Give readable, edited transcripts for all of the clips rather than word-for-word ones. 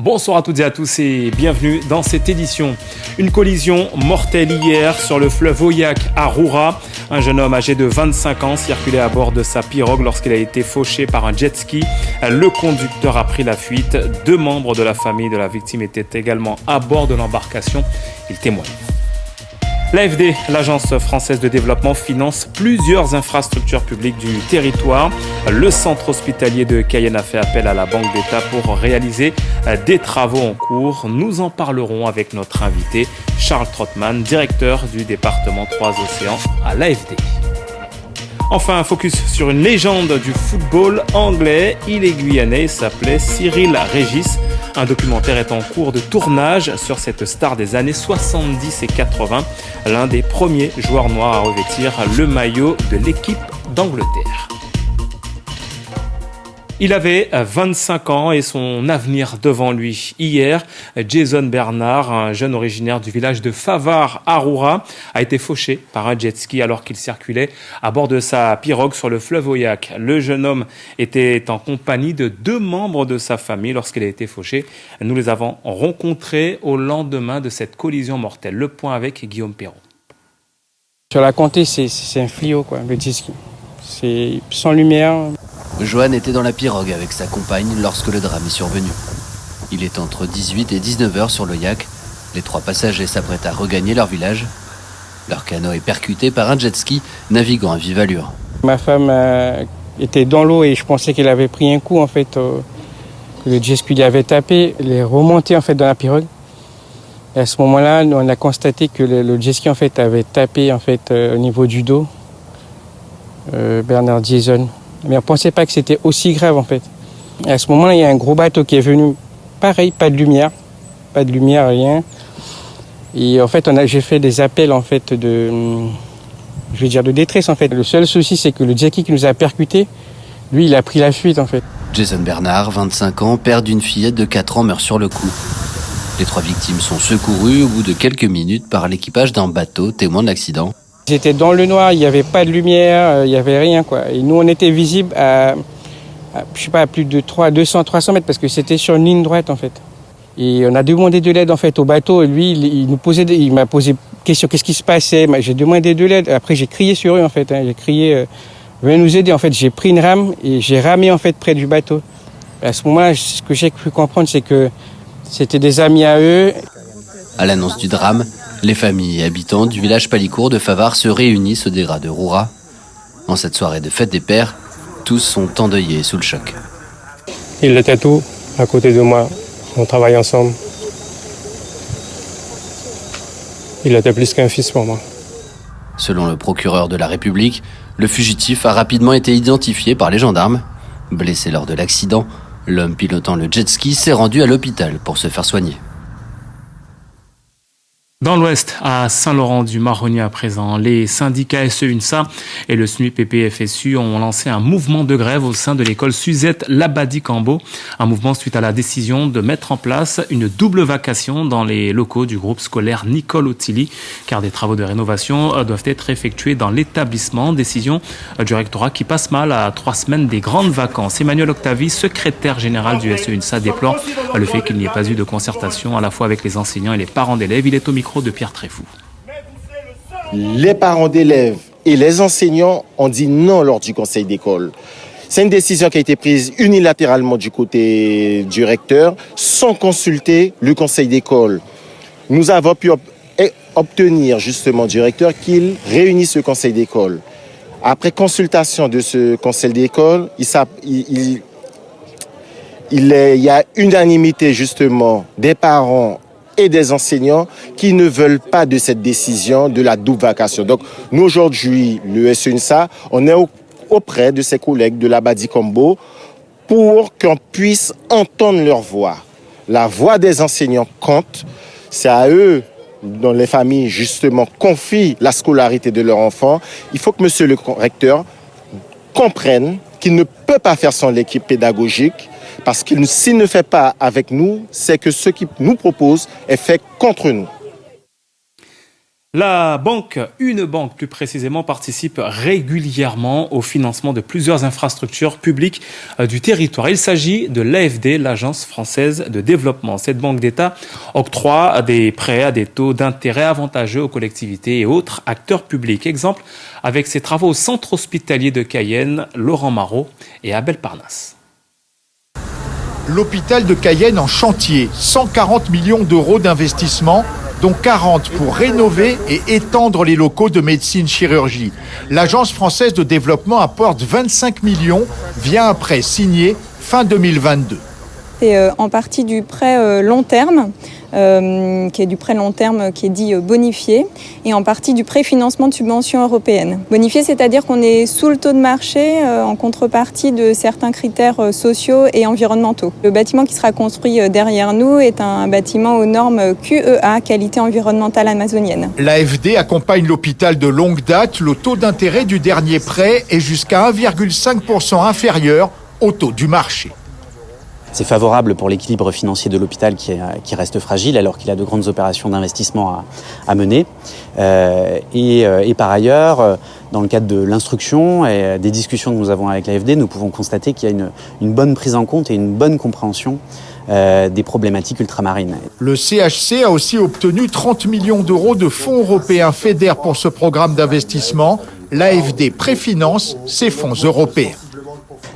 Bonsoir à toutes et à tous et bienvenue dans cette édition. Une collision mortelle hier sur le fleuve Oyac à Roura. Un jeune homme âgé de 25 ans circulait à bord de sa pirogue lorsqu'il a été fauché par un jet ski. Le conducteur a pris la fuite. 2 membres de la famille de la victime étaient également à bord de l'embarcation. Ils témoignent. L'AFD, l'Agence française de développement, finance plusieurs infrastructures publiques du territoire. Le centre hospitalier de Cayenne a fait appel à la Banque d'État pour réaliser des travaux en cours. Nous en parlerons avec notre invité, Charles Trotman, directeur du département 3 Océans à l'AFD. Enfin, un focus sur une légende du football anglais. Il est guyanais, il s'appelait Cyril Régis. Un documentaire est en cours de tournage sur cette star des années 70 et 80, l'un des premiers joueurs noirs à revêtir le maillot de l'équipe d'Angleterre. Il avait 25 ans et son avenir devant lui. Hier, Jason Bernard, un jeune originaire du village de Favard à Roura, a été fauché par un jet ski alors qu'il circulait à bord de sa pirogue sur le fleuve Oyac. Le jeune homme était en compagnie de 2 membres de sa famille lorsqu'il a été fauché. Nous les avons rencontrés au lendemain de cette collision mortelle. Le point avec Guillaume Perrault. Sur la Comté, c'est un fléau, quoi, le jet ski. C'est sans lumière. Johan était dans la pirogue avec sa compagne lorsque le drame est survenu. Il est entre 18 et 19 heures sur l'Oyac. Les 3 passagers s'apprêtent à regagner leur village. Leur canot est percuté par un jet ski naviguant à vive allure. Ma femme était dans l'eau et je pensais qu'elle avait pris un coup, en fait. Que le jet ski lui avait tapé. Elle est remontée, en fait, dans la pirogue. Et à ce moment-là, on a constaté que le jet ski, en fait, avait tapé, en fait, au niveau du dos. Bernard Jason. Mais on ne pensait pas que c'était aussi grave, en fait. Et à ce moment-là, il y a un gros bateau qui est venu. Pareil, pas de lumière, rien. Et en fait, j'ai fait des appels, en fait, de détresse, en fait. Le seul souci, c'est que le jet ski qui nous a percuté, lui, il a pris la fuite, en fait. Jason Bernard, 25 ans, père d'une fillette de 4 ans, meurt sur le coup. Les 3 victimes sont secourues au bout de quelques minutes par l'équipage d'un bateau témoin de l'accident. J'étais dans le noir, il n'y avait pas de lumière, il n'y avait rien, quoi. Et nous, on était visibles à plus de 200-300 mètres parce que c'était sur une ligne droite, en fait. Et on a demandé de l'aide, en fait, au bateau. Et lui, il m'a posé une question, qu'est-ce qui se passait? J'ai demandé de l'aide. Après, j'ai crié sur eux, en fait. J'ai crié, venez nous aider. En fait, j'ai pris une rame et j'ai ramé, en fait, près du bateau. Et à ce moment-là, ce que j'ai pu comprendre, c'est que c'était des amis à eux. À l'annonce du drame, les familles et habitants du village Palicourt de Favard se réunissent au Dégras de Roura. En cette soirée de fête des pères, tous sont endeuillés sous le choc. Il était tout à côté de moi. On travaille ensemble. Il était plus qu'un fils pour moi. Selon le procureur de la République, le fugitif a rapidement été identifié par les gendarmes. Blessé lors de l'accident, l'homme pilotant le jet ski s'est rendu à l'hôpital pour se faire soigner. Dans l'Ouest, à Saint-Laurent-du-Maroni à présent, les syndicats SE-UNSA et le SNUIPP-FSU ont lancé un mouvement de grève au sein de l'école Suzette Labadie-Cambo. Un mouvement suite à la décision de mettre en place une double vacation dans les locaux du groupe scolaire Nicole Ottilie, car des travaux de rénovation doivent être effectués dans l'établissement. Décision du rectorat qui passe mal à 3 semaines des grandes vacances. Emmanuel Octavie, secrétaire général du SE-UNSA, déplore le fait qu'il n'y ait pas eu de concertation à la fois avec les enseignants et les parents d'élèves. Il est au micro de Pierre Tréfou. Les parents d'élèves et les enseignants ont dit non lors du conseil d'école. C'est une décision qui a été prise unilatéralement du côté du recteur, sans consulter le conseil d'école. Nous avons pu obtenir justement du recteur qu'il réunisse le conseil d'école. Après consultation de ce conseil d'école, il y a unanimité justement des parents et des enseignants qui ne veulent pas de cette décision de la double vacation. Donc, nous, aujourd'hui, le SE-UNSA, on est auprès de ses collègues de Labadie-Cambo pour qu'on puisse entendre leur voix. La voix des enseignants compte. C'est à eux, dont les familles, justement, confient la scolarité de leurs enfants. Il faut que monsieur le recteur comprenne qu'il ne peut pas faire sans l'équipe pédagogique. Parce que s'il ne fait pas avec nous, c'est que ce qu'il nous propose est fait contre nous. Une banque plus précisément, participe régulièrement au financement de plusieurs infrastructures publiques du territoire. Il s'agit de l'AFD, l'Agence française de développement. Cette banque d'État octroie des prêts à des taux d'intérêt avantageux aux collectivités et autres acteurs publics. Exemple avec ses travaux au centre hospitalier de Cayenne, Laurent Marot et Abel Parnasse. L'hôpital de Cayenne en chantier, 140 millions d'euros d'investissement, dont 40 pour rénover et étendre les locaux de médecine-chirurgie. L'Agence française de développement apporte 25 millions via un prêt signé fin 2022. C'est en partie du prêt long terme, qui est du prêt long terme qui est dit bonifié, et en partie du préfinancement de subventions européennes. Bonifié, c'est-à-dire qu'on est sous le taux de marché en contrepartie de certains critères sociaux et environnementaux. Le bâtiment qui sera construit derrière nous est un bâtiment aux normes QEA, qualité environnementale amazonienne. L'AFD accompagne l'hôpital de longue date. Le taux d'intérêt du dernier prêt est jusqu'à 1,5% inférieur au taux du marché. C'est favorable pour l'équilibre financier de l'hôpital qui reste fragile alors qu'il a de grandes opérations d'investissement à mener. Et par ailleurs, dans le cadre de l'instruction et des discussions que nous avons avec l'AFD, nous pouvons constater qu'il y a une bonne prise en compte et une bonne compréhension des problématiques ultramarines. Le CHC a aussi obtenu 30 millions d'euros de fonds européens FEDER pour ce programme d'investissement. L'AFD préfinance ces fonds européens.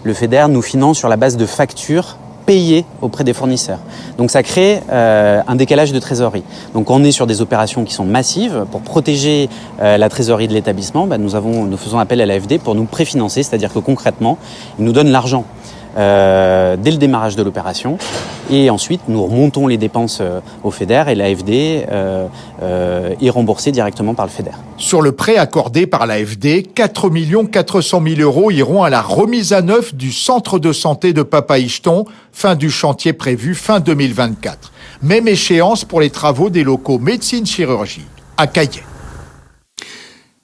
Le FEDER nous finance sur la base de factures payés auprès des fournisseurs. Donc ça crée un décalage de trésorerie. Donc on est sur des opérations qui sont massives. Pour protéger la trésorerie de l'établissement, nous faisons appel à l'AFD pour nous préfinancer, c'est-à-dire que concrètement, ils nous donnent l'argent dès le démarrage de l'opération et ensuite nous remontons les dépenses au FEDER et l'AFD est remboursée directement par le FEDER. Sur le prêt accordé par l'AFD, 4 400 000 euros iront à la remise à neuf du centre de santé de Papaïcheton, fin du chantier prévu fin 2024. Même échéance pour les travaux des locaux médecine-chirurgie à Cayenne.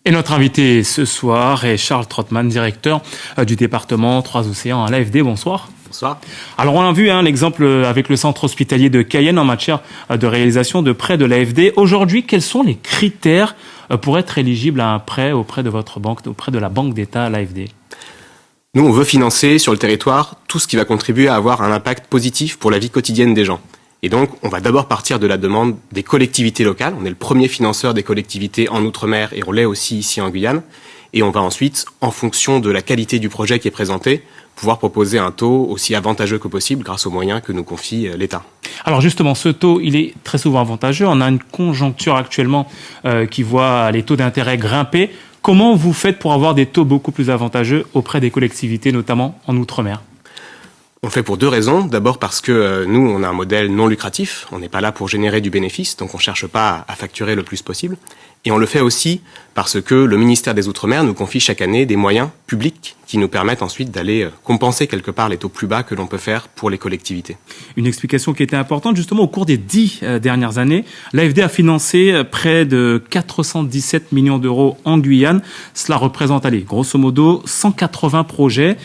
Et notre invité ce soir est Charles Trottmann, directeur du département Trois-Océans à l'AFD. Bonsoir. Bonsoir. Alors on a vu l'exemple avec le centre hospitalier de Cayenne en matière de réalisation de prêts de l'AFD. Aujourd'hui, quels sont les critères pour être éligible à un prêt auprès de votre banque, auprès de la Banque d'État à l'AFD ? Nous, on veut financer sur le territoire tout ce qui va contribuer à avoir un impact positif pour la vie quotidienne des gens. Et donc, on va d'abord partir de la demande des collectivités locales. On est le premier financeur des collectivités en Outre-mer et on l'est aussi ici en Guyane. Et on va ensuite, en fonction de la qualité du projet qui est présenté, pouvoir proposer un taux aussi avantageux que possible grâce aux moyens que nous confie l'État. Alors justement, ce taux, il est très souvent avantageux. On a une conjoncture actuellement qui voit les taux d'intérêt grimper. Comment vous faites pour avoir des taux beaucoup plus avantageux auprès des collectivités, notamment en Outre-mer ? On le fait pour deux raisons. D'abord parce que nous, on a un modèle non lucratif. On n'est pas là pour générer du bénéfice, donc on ne cherche pas à facturer le plus possible. Et on le fait aussi parce que le ministère des Outre-mer nous confie chaque année des moyens publics qui nous permettent ensuite d'aller compenser quelque part les taux plus bas que l'on peut faire pour les collectivités. Une explication qui était importante, justement, au cours des 10 dernières années, l'AFD a financé près de 417 millions d'euros en Guyane. Cela représente, grosso modo, 180 projets.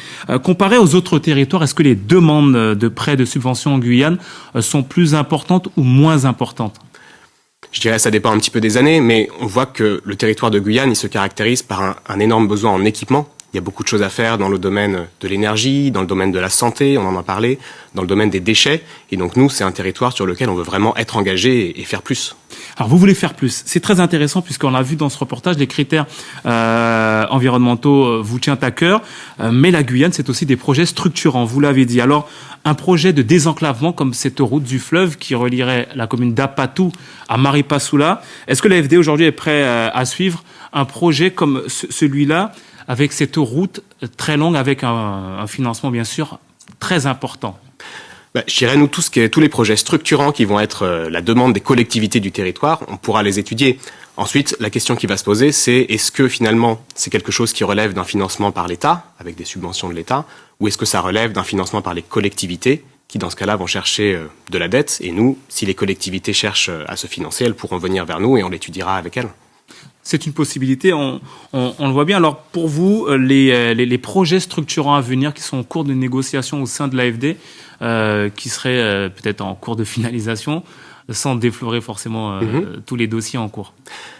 Comparé aux autres territoires, est-ce que les demandes de prêts de subventions en Guyane sont plus importantes ou moins importantes ? Je dirais que ça dépend un petit peu des années, mais on voit que le territoire de Guyane, il se caractérise par un énorme besoin en équipement. Il y a beaucoup de choses à faire dans le domaine de l'énergie, dans le domaine de la santé, on en a parlé, dans le domaine des déchets. Et donc nous, c'est un territoire sur lequel on veut vraiment être engagé et faire plus. Alors vous voulez faire plus. C'est très intéressant puisqu'on a vu dans ce reportage les critères environnementaux vous tiennent à cœur. Mais la Guyane, c'est aussi des projets structurants, vous l'avez dit. Alors un projet de désenclavement comme cette route du fleuve qui relierait la commune d'Apatou à Maripasoula. Est-ce que l'AFD aujourd'hui est prêt à suivre un projet comme celui-là avec cette route très longue, avec un financement bien sûr très important? Je dirais, nous, tous les projets structurants qui vont être la demande des collectivités du territoire, on pourra les étudier. Ensuite, la question qui va se poser, c'est est-ce que finalement c'est quelque chose qui relève d'un financement par l'État, avec des subventions de l'État, ou est-ce que ça relève d'un financement par les collectivités, qui dans ce cas-là vont chercher de la dette, et nous, si les collectivités cherchent à se financer, elles pourront venir vers nous et on l'étudiera avec elles. C'est une possibilité, on le voit bien. Alors pour vous, les projets structurants à venir qui sont en cours de négociation au sein de l'AFD, qui seraient peut-être en cours de finalisation, sans déflorer forcément tous les dossiers en cours.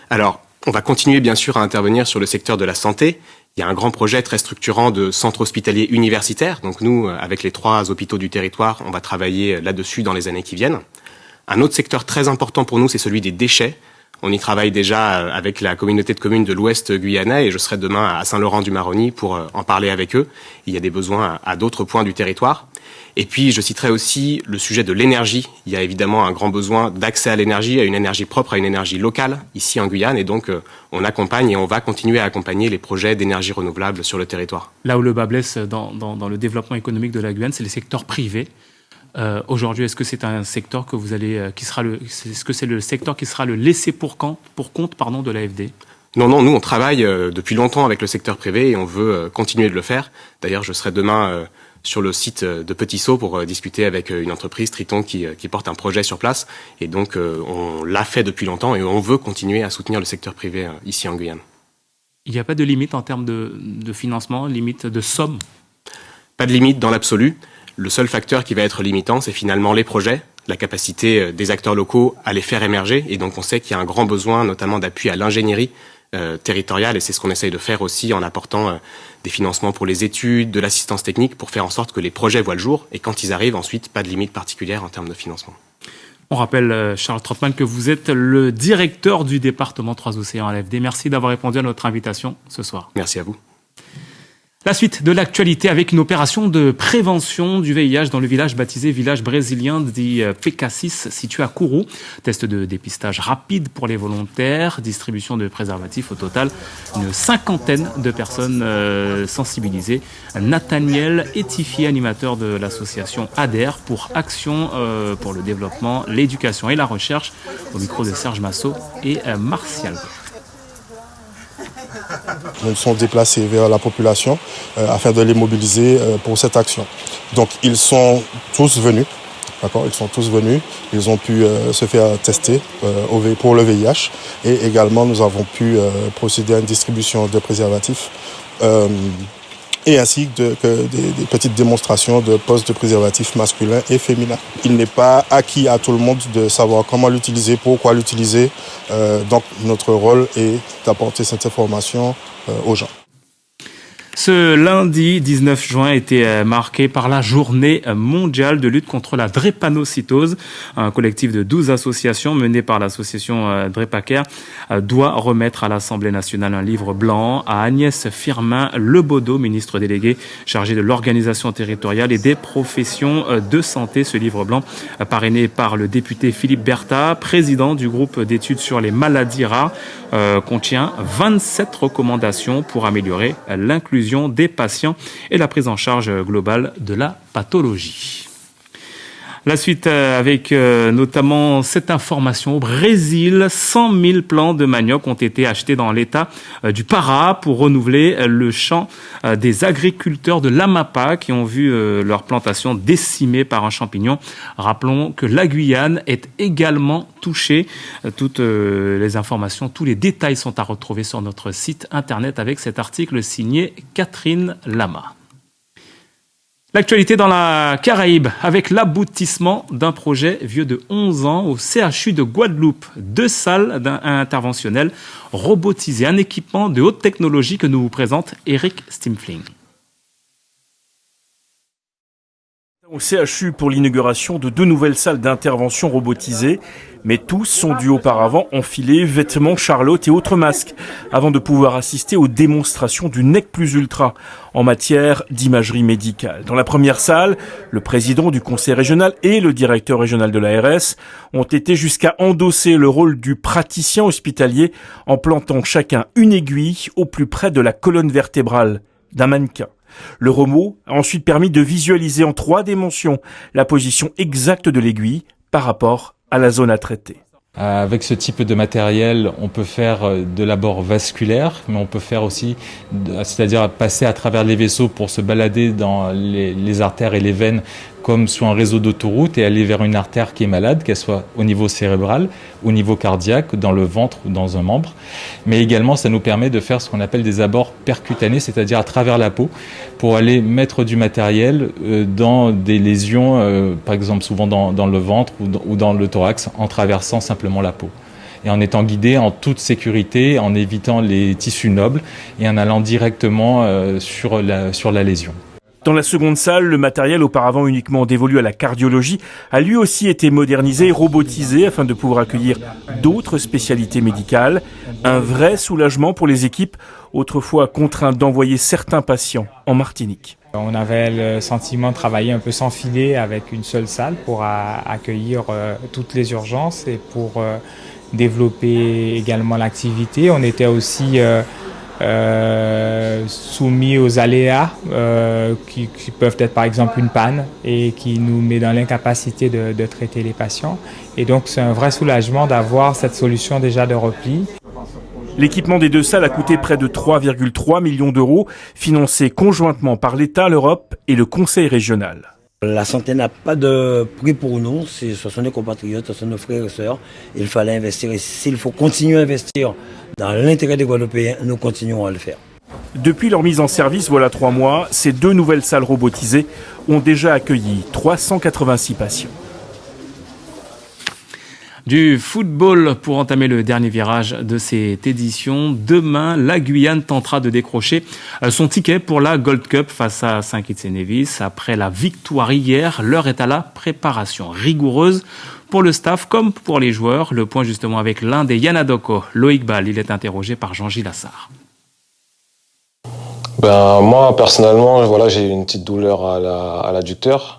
Alors, on va continuer bien sûr à intervenir sur le secteur de la santé. Il y a un grand projet très structurant de centre hospitalier universitaire. Donc nous, avec les 3 hôpitaux du territoire, on va travailler là-dessus dans les années qui viennent. Un autre secteur très important pour nous, c'est celui des déchets. On y travaille déjà avec la communauté de communes de l'Ouest guyanais et je serai demain à Saint-Laurent-du-Maroni pour en parler avec eux. Il y a des besoins à d'autres points du territoire. Et puis, je citerai aussi le sujet de l'énergie. Il y a évidemment un grand besoin d'accès à l'énergie, à une énergie propre, à une énergie locale, ici en Guyane. Et donc, on accompagne et on va continuer à accompagner les projets d'énergie renouvelable sur le territoire. Là où le bas blesse dans le développement économique de la Guyane, c'est les secteurs privés. Aujourd'hui, est-ce que c'est un secteur que vous allez, est-ce que c'est le secteur qui sera le laissé pour compte, de l'AFD ? Non, nous, on travaille depuis longtemps avec le secteur privé et on veut continuer de le faire. D'ailleurs, je serai demain sur le site de Petit-Saut pour discuter avec une entreprise, Triton, qui porte un projet sur place. Et donc, on l'a fait depuis longtemps et on veut continuer à soutenir le secteur privé ici en Guyane. Il n'y a pas de limite en termes de financement, limite de somme ? Pas de limite dans l'absolu. Le seul facteur qui va être limitant, c'est finalement les projets, la capacité des acteurs locaux à les faire émerger. Et donc, on sait qu'il y a un grand besoin, notamment d'appui à l'ingénierie territoriale. Et c'est ce qu'on essaye de faire aussi en apportant des financements pour les études, de l'assistance technique, pour faire en sorte que les projets voient le jour. Et quand ils arrivent, ensuite, pas de limite particulière en termes de financement. On rappelle, Charles Trottmann, que vous êtes le directeur du département 3 Océans à l'AFD. Merci d'avoir répondu à notre invitation ce soir. Merci à vous. La suite de l'actualité avec une opération de prévention du VIH dans le village baptisé village brésilien dit PK6 situé à Kourou. Test de dépistage rapide pour les volontaires, distribution de préservatifs, au total une 50aine de personnes sensibilisées. Nathaniel Étifier, animateur de l'association ADER pour Action pour le développement, l'éducation et la recherche, au micro de Serge Massot et Martial. Nous nous sommes déplacés vers la population afin de les mobiliser pour cette action. Donc ils sont tous venus, d'accord ? Ils sont tous venus, ils ont pu se faire tester pour le VIH et également nous avons pu procéder à une distribution de préservatifs et ainsi que des petites démonstrations de postes de préservatifs masculins et féminins. Il n'est pas acquis à tout le monde de savoir comment l'utiliser, pourquoi l'utiliser. Donc notre rôle est d'apporter cette information aux gens. Ce lundi 19 juin était marqué par la journée mondiale de lutte contre la drépanocytose. Un collectif de 12 associations mené par l'association Drépacare doit remettre à l'Assemblée nationale un livre blanc à Agnès Firmin-Lebaudot, ministre déléguée chargée de l'organisation territoriale et des professions de santé. Ce livre blanc, parrainé par le député Philippe Bertha, président du groupe d'études sur les maladies rares, contient 27 recommandations pour améliorer l'inclusion des patients et la prise en charge globale de la pathologie. La suite avec notamment cette information. Au Brésil, 100 000 plants de manioc ont été achetés dans l'état du Pará pour renouveler le champ des agriculteurs de l'Amapá qui ont vu leur plantation décimée par un champignon. Rappelons que la Guyane est également touchée. Toutes les informations, tous les détails sont à retrouver sur notre site internet avec cet article signé Catherine Lama. L'actualité dans la Caraïbe avec l'aboutissement d'un projet vieux de 11 ans au CHU de Guadeloupe. 2 salles interventionnelles robotisées, un équipement de haute technologie que nous vous présente Eric Stimfling. Au CHU pour l'inauguration de 2 nouvelles salles d'intervention robotisées, mais tous sont dû auparavant enfiler vêtements, charlottes et autres masques avant de pouvoir assister aux démonstrations du NEC Plus Ultra en matière d'imagerie médicale. Dans la première salle, le président du conseil régional et le directeur régional de l'ARS ont été jusqu'à endosser le rôle du praticien hospitalier en plantant chacun une aiguille au plus près de la colonne vertébrale d'un mannequin. Le robot a ensuite permis de visualiser en 3 dimensions la position exacte de l'aiguille par rapport à la zone à traiter. Avec ce type de matériel, on peut faire de l'abord vasculaire, mais on peut faire aussi, c'est-à-dire passer à travers les vaisseaux pour se balader dans les artères et les veines comme sur un réseau d'autoroute et aller vers une artère qui est malade, qu'elle soit au niveau cérébral, au niveau cardiaque, dans le ventre ou dans un membre. Mais également, ça nous permet de faire ce qu'on appelle des abords percutanés, c'est-à-dire à travers la peau, pour aller mettre du matériel dans des lésions, par exemple souvent dans le ventre ou dans le thorax, en traversant simplement la peau. Et en étant guidé en toute sécurité, en évitant les tissus nobles et en allant directement sur la lésion. Dans la seconde salle, le matériel auparavant uniquement dévolu à la cardiologie a lui aussi été modernisé et robotisé afin de pouvoir accueillir d'autres spécialités médicales. Un vrai soulagement pour les équipes, autrefois contraintes d'envoyer certains patients en Martinique. On avait le sentiment de travailler un peu sans filet avec une seule salle pour accueillir toutes les urgences et pour développer également l'activité. On était aussi soumis aux aléas qui peuvent être par exemple une panne et qui nous met dans l'incapacité de traiter les patients. Et donc c'est un vrai soulagement d'avoir cette solution déjà de repli. L'équipement des deux salles a coûté près de 3,3 millions d'euros, financé conjointement par l'État, l'Europe et le Conseil régional. La santé n'a pas de prix pour nous, ce sont nos compatriotes, ce sont nos frères et sœurs. Il fallait investir et s'il faut continuer à investir dans l'intérêt des Guadeloupéens, nous continuons à le faire. Depuis leur mise en service, voilà 3 mois, ces 2 nouvelles salles robotisées ont déjà accueilli 386 patients. Du football pour entamer le dernier virage de cette édition. Demain, la Guyane tentera de décrocher son ticket pour la Gold Cup face à Saint-Kitts-et-Nevis. Après la victoire hier, l'heure est à la préparation rigoureuse pour le staff comme pour les joueurs. Le point justement avec l'un des Yanadoko, Loïc Ball. Il est interrogé par Jean-Gilles Lassard. Moi, personnellement, j'ai une petite douleur à l'adducteur.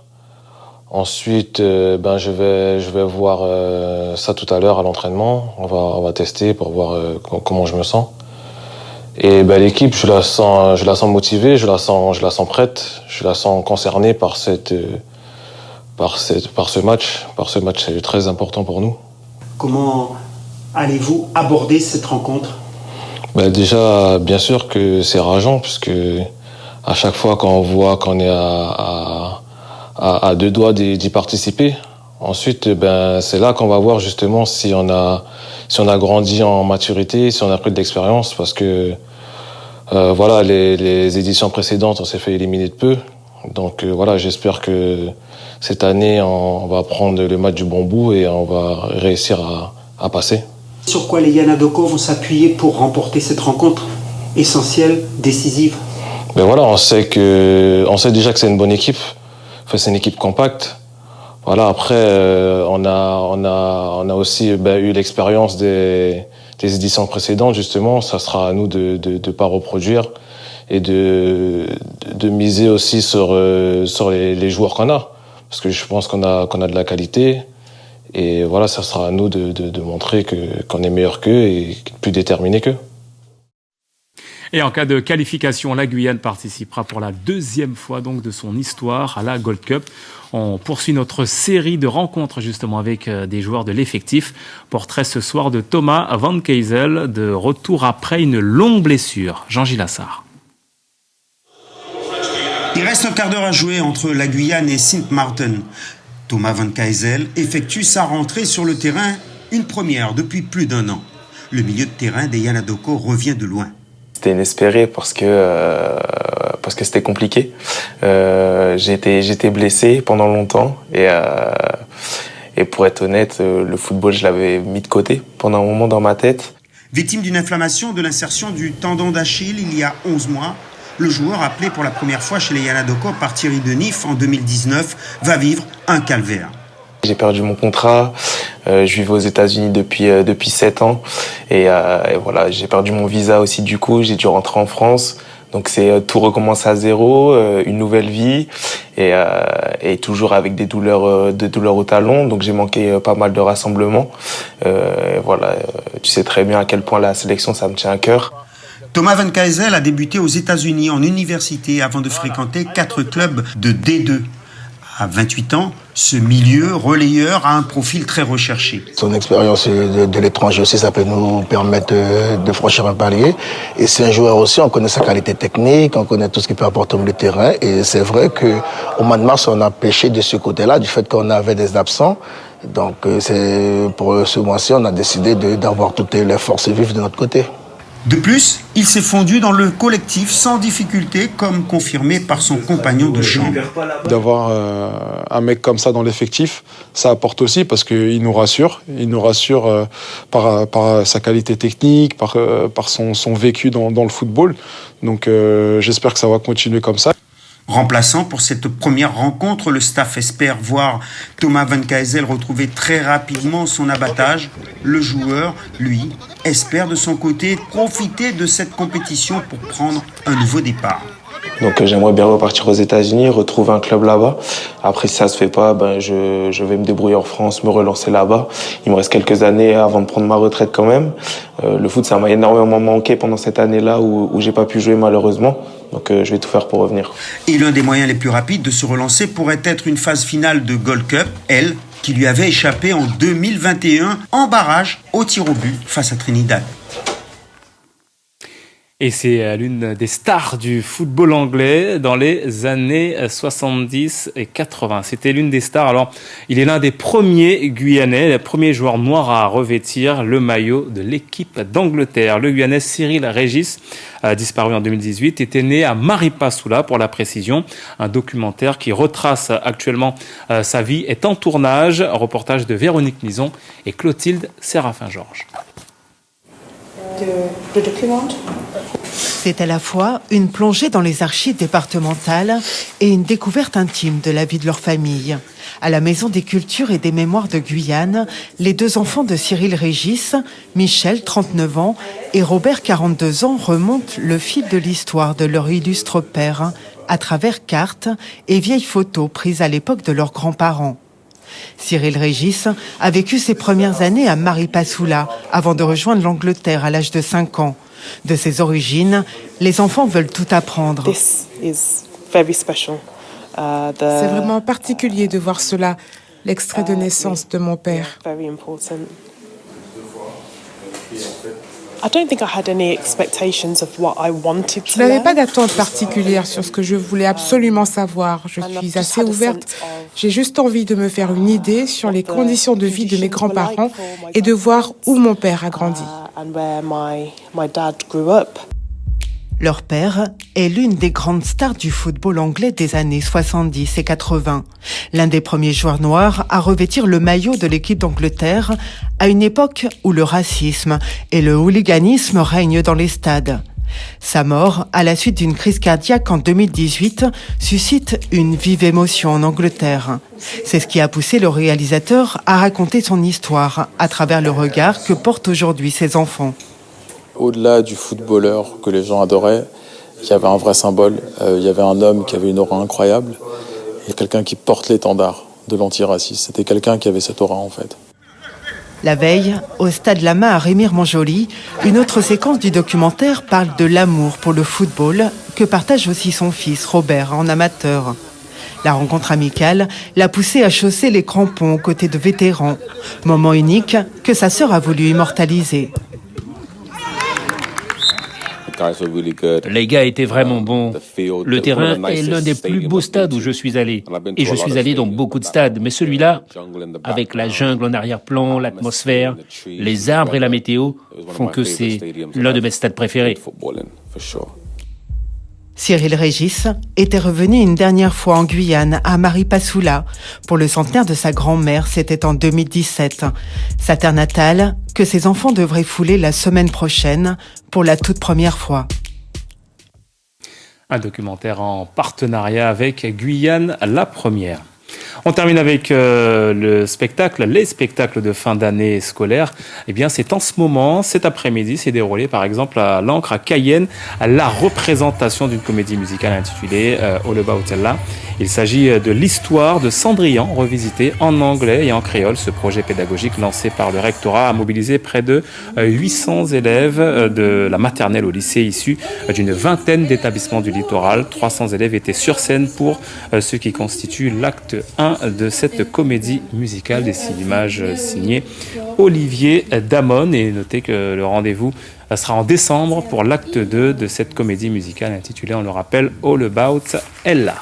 Ensuite, je vais voir ça tout à l'heure à l'entraînement. On va tester pour voir comment je me sens. Et l'équipe, je la sens motivée, je la sens prête, je la sens concernée par ce match. C'est très important pour nous. Comment allez-vous aborder cette rencontre ? Déjà, bien sûr que c'est rageant, puisque à chaque fois qu'on voit qu'on est à 2 doigts d'y participer. Ensuite, c'est là qu'on va voir justement si on a grandi en maturité, si on a pris de l'expérience, parce que les éditions précédentes, on s'est fait éliminer de peu. Donc j'espère que cette année, on va prendre le match du bon bout et on va réussir à passer. Sur quoi les Yanadoko vont s'appuyer pour remporter cette rencontre essentielle, décisive ? On sait déjà que c'est une bonne équipe. C'est une équipe compacte. Après, on a aussi eu l'expérience des éditions précédentes, justement. Ça sera à nous de pas reproduire et de miser aussi sur les joueurs qu'on a. Parce que je pense qu'on a de la qualité. Et ça sera à nous de montrer qu'on est meilleur qu'eux et plus déterminé qu'eux. Et en cas de qualification, la Guyane participera pour la 2e fois donc de son histoire à la Gold Cup. On poursuit notre série de rencontres justement avec des joueurs de l'effectif. Portrait ce soir de Thomas Van Keysel, de retour après une longue blessure. Jean-Gilles Lassard. Il reste un quart d'heure à jouer entre la Guyane et Sint Maarten. Thomas Van Keysel effectue sa rentrée sur le terrain, une première depuis plus d'1 an. Le milieu de terrain des Yanadoko revient de loin. C'était inespéré parce que c'était compliqué. J'étais blessé pendant longtemps et pour être honnête, le football, je l'avais mis de côté pendant un moment dans ma tête. Victime d'une inflammation de l'insertion du tendon d'Achille il y a 11 mois, le joueur appelé pour la première fois chez les Yanadoko par Thierry Denif en 2019 va vivre un calvaire. J'ai perdu mon contrat, je vivais aux États-Unis depuis 7 ans et j'ai perdu mon visa aussi du coup, j'ai dû rentrer en France. Donc c'est tout recommencer à zéro, une nouvelle vie et toujours avec des douleurs au talon. Donc j'ai manqué pas mal de rassemblements. Tu sais très bien à quel point la sélection ça me tient à cœur. Thomas Van Keysel a débuté aux États-Unis en université avant de fréquenter 4 clubs de D2. À 28 ans, ce milieu relayeur a un profil très recherché. Son expérience de l'étranger aussi, ça peut nous permettre de franchir un palier. Et c'est un joueur aussi, on connaît sa qualité technique, on connaît tout ce qu'il peut apporter au milieu de terrain. Et c'est vrai qu'au mois de mars, on a pêché de ce côté-là, du fait qu'on avait des absents. Donc pour ce mois-ci, on a décidé d'avoir toutes les forces vives de notre côté. De plus, il s'est fondu dans le collectif sans difficulté, comme confirmé par son compagnon de chambre. D'avoir un mec comme ça dans l'effectif, ça apporte aussi parce qu'il nous rassure. Il nous rassure par sa qualité technique, par son vécu dans le football. Donc j'espère que ça va continuer comme ça. Remplaçant pour cette première rencontre, le staff espère voir Thomas Van Kuyzel retrouver très rapidement son abattage. Le joueur, lui, espère de son côté profiter de cette compétition pour prendre un nouveau départ. Donc j'aimerais bien repartir aux États-Unis, retrouver un club là-bas. Après, si ça se fait pas, je vais me débrouiller en France, me relancer là-bas. Il me reste quelques années avant de prendre ma retraite quand même. Le foot, ça m'a énormément manqué pendant cette année-là où j'ai pas pu jouer malheureusement. Donc je vais tout faire pour revenir. Et l'un des moyens les plus rapides de se relancer pourrait être une phase finale de Gold Cup, elle, qui lui avait échappé en 2021 en barrage au tir au but face à Trinidad. Et c'est l'une des stars du football anglais dans les années 70 et 80. C'était l'une des stars. Alors, il est l'un des premiers Guyanais, le premier joueur noir à revêtir le maillot de l'équipe d'Angleterre. Le Guyanais Cyril Régis, disparu en 2018, était né à Maripasoula, pour la précision. Un documentaire qui retrace actuellement sa vie est en tournage. Un reportage de Véronique Nison et Clotilde Séraphin-Georges. Le document. C'est à la fois une plongée dans les archives départementales et une découverte intime de la vie de leur famille. À la Maison des Cultures et des Mémoires de Guyane, les deux enfants de Cyril Régis, Michel, 39 ans, et Robert, 42 ans, remontent le fil de l'histoire de leur illustre père à travers cartes et vieilles photos prises à l'époque de leurs grands-parents. Cyril Régis a vécu ses premières années à Maripasoula avant de rejoindre l'Angleterre à l'âge de 5 ans. De ses origines, les enfants veulent tout apprendre. C'est vraiment particulier de voir cela, l'extrait de naissance de mon père. Je n'avais pas d'attente particulière sur ce que je voulais absolument savoir. Je suis assez ouverte. J'ai juste envie de me faire une idée sur les conditions de vie de mes grands-parents et de voir où mon père a grandi. Leur père est l'une des grandes stars du football anglais des années 70 et 80. L'un des premiers joueurs noirs à revêtir le maillot de l'équipe d'Angleterre à une époque où le racisme et le hooliganisme règnent dans les stades. Sa mort, à la suite d'une crise cardiaque en 2018, suscite une vive émotion en Angleterre. C'est ce qui a poussé le réalisateur à raconter son histoire à travers le regard que portent aujourd'hui ses enfants. Au-delà du footballeur que les gens adoraient, il y avait un vrai symbole. Il y avait un homme qui avait une aura incroyable et quelqu'un qui porte l'étendard de l'antiracisme. C'était quelqu'un qui avait cette aura en fait. La veille, au stade Lama à Rémire-Montjoly, une autre séquence du documentaire parle de l'amour pour le football que partage aussi son fils Robert en amateur. La rencontre amicale l'a poussé à chausser les crampons aux côtés de vétérans. Moment unique que sa sœur a voulu immortaliser. Les gars étaient vraiment bons. Le terrain est l'un des plus beaux stades où je suis allé. Et je suis allé dans beaucoup de stades. Mais celui-là, avec la jungle en arrière-plan, l'atmosphère, les arbres et la météo, font que c'est l'un de mes stades préférés. Cyril Régis était revenu une dernière fois en Guyane, à Maripasoula, pour le centenaire de sa grand-mère, c'était en 2017. Sa terre natale, que ses enfants devraient fouler la semaine prochaine, pour la toute première fois. Un documentaire en partenariat avec Guyane La Première. On termine avec les spectacles de fin d'année scolaire. Eh bien, c'est en ce moment, cet après-midi, s'est déroulé par exemple à l'Ancre à Cayenne, la représentation d'une comédie musicale intitulée All About Ella. Il s'agit de l'histoire de Cendrillon, revisitée en anglais et en créole. Ce projet pédagogique lancé par le rectorat a mobilisé près de 800 élèves de la maternelle au lycée issus d'une vingtaine d'établissements du littoral. 300 élèves étaient sur scène pour ce qui constitue l'acte l'acte 1 de cette comédie musicale, des images signées Olivier Damon. Et notez que le rendez-vous sera en décembre pour l'acte 2 de cette comédie musicale intitulée, on le rappelle, All About Ella.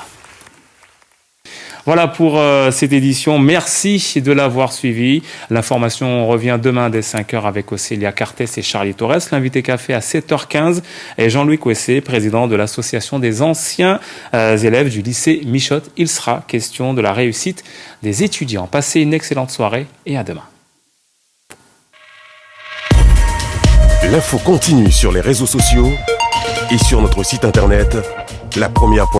Voilà pour cette édition. Merci de l'avoir suivi. L'information revient demain dès 5h avec Océlia Cartes et Charlie Torres. L'invité café à 7h15 est Jean-Louis Couessé, président de l'association des anciens élèves du lycée Michotte. Il sera question de la réussite des étudiants. Passez une excellente soirée et à demain. L'info continue sur les réseaux sociaux et sur notre site internet, la première.